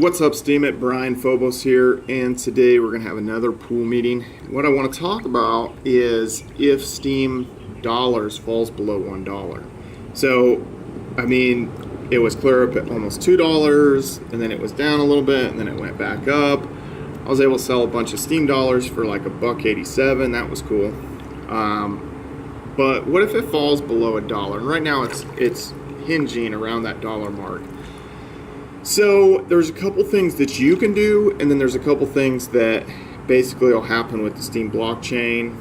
What's up, Steemit? Brian Phobos here, and today we're going to have another pool meeting. What I want to talk about is if Steem Dollars falls below $1. So, I mean, it was clear up at almost $2, and then it was down a little bit, and then it went back up. I was able to sell a bunch of Steem Dollars for like $1.87. That was cool. But what if it falls below $1? And right now it's hinging around that dollar mark. So there's a couple things that you can do, and then there's a couple things that basically will happen with the Steem blockchain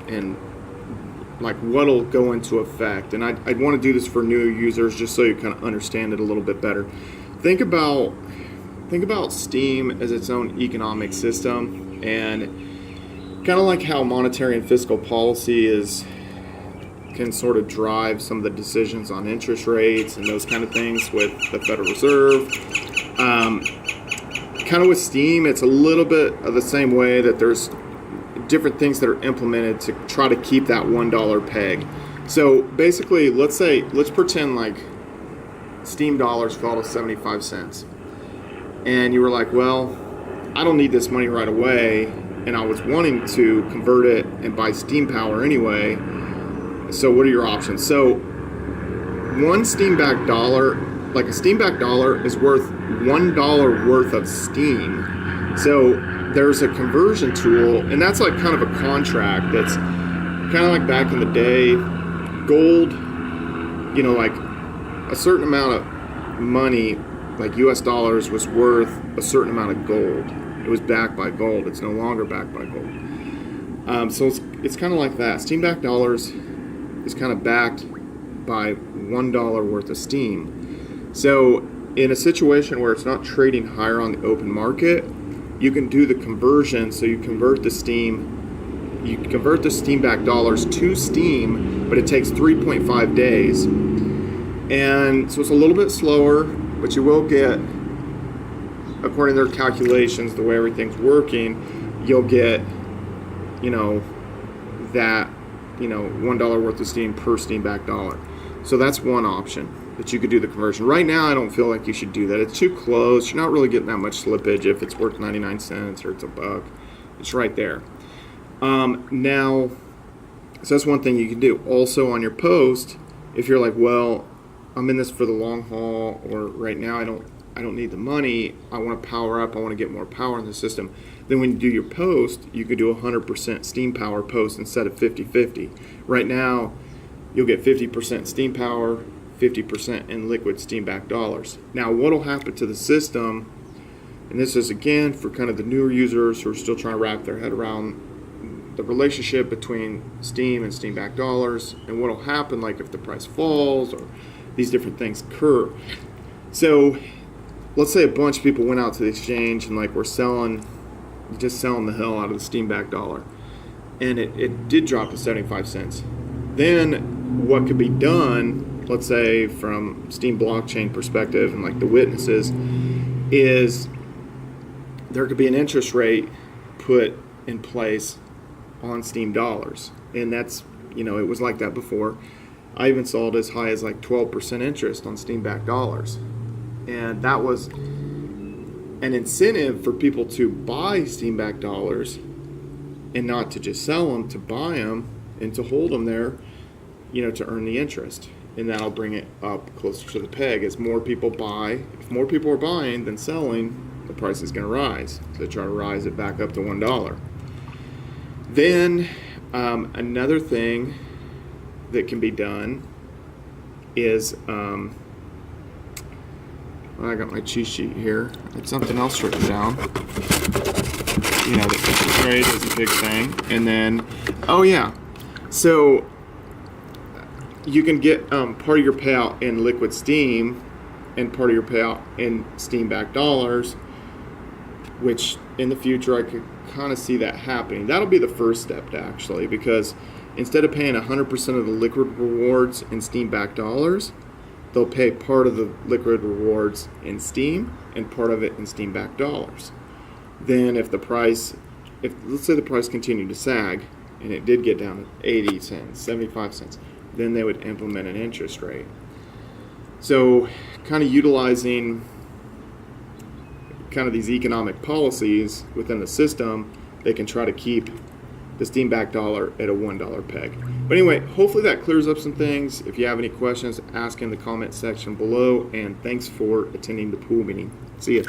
and like what'll go into effect. And I'd want to do this for new users just so you kind of understand it a little bit better. Think about Steem as its own economic system, and kind of like how monetary and fiscal policy can sort of drive some of the decisions on interest rates and those kind of things with the Federal Reserve. Kind of with Steem, it's a little bit of the same way that there's different things that are implemented to try to keep that $1 peg. So basically, let's pretend like Steem Dollars fell to 75 cents. And you were like, well, I don't need this money right away, and I was wanting to convert it and buy Steem Power anyway. So what are your options? So one Steem-backed dollar, like a Steem-backed dollar, is worth $1 worth of Steem. So there's a conversion tool, and that's like kind of a contract that's kind of like back in the day, gold, you know, like a certain amount of money, like US dollars, was worth a certain amount of gold. It was backed by gold. It's no longer backed by gold. So it's kind of like that. Steem-backed dollars is kind of backed by $1 worth of Steem. So in a situation where it's not trading higher on the open market, you can do the conversion. So you convert the Steem-backed dollars to Steem, but it takes 3.5 days. And so it's a little bit slower, but you will get, according to their calculations, the way everything's working, you'll get, that $1 worth of Steem per Steem-backed dollar. So that's one option that you could do the conversion. Right now, I don't feel like you should do that. It's too close. You're not really getting that much slippage if it's worth 99 cents or it's $1. It's right there. Now, so that's one thing you can do. Also on your post, if you're like, well, I'm in this for the long haul, or right now I don't need the money, I want to power up, I want to get more power in the system, then when you do your post, you could do 100% Steem Power post instead of 50-50. Right now, you'll get 50% Steem Power, 50% in liquid Steem-backed dollars. Now, what will happen to the system, and this is again for kind of the newer users who are still trying to wrap their head around the relationship between Steem and Steem-backed dollars, and what will happen like if the price falls or these different things occur. So let's say a bunch of people went out to the exchange and like were selling the hell out of the Steem-backed dollar, and it did drop to 75 cents. Then what could be done, let's say from Steem blockchain perspective and like the witnesses, is there could be an interest rate put in place on Steem Dollars, and that's, it was like that before. I even saw it as high as like 12% interest on Steem-backed dollars, and that was an incentive for people to buy Steem-backed dollars and not to just sell them, to buy them and to hold them there, to earn the interest. And that'll bring it up closer to the peg. As more people buy, if more people are buying than selling, the price is going to rise. So they try to rise it back up to $1. Then another thing that can be done is, I got my cheat sheet here. It's something else written down. The interest rate is a big thing. And then, so you can get part of your payout in liquid Steem and part of your payout in Steem-backed dollars, which in the future I could kind of see that happening. That'll be the first step actually, because instead of paying 100% of the liquid rewards in Steem-backed dollars, they'll pay part of the liquid rewards in Steem and part of it in Steem-backed dollars. Then if let's say the price continued to sag and it did get down to 80 cents, 75 cents, then they would implement an interest rate. So kind of utilizing kind of these economic policies within the system, they can try to keep the Steem backed dollar at a $1 peg. But anyway, hopefully that clears up some things. If you have any questions, ask in the comment section below, and thanks for attending the pool meeting. See ya.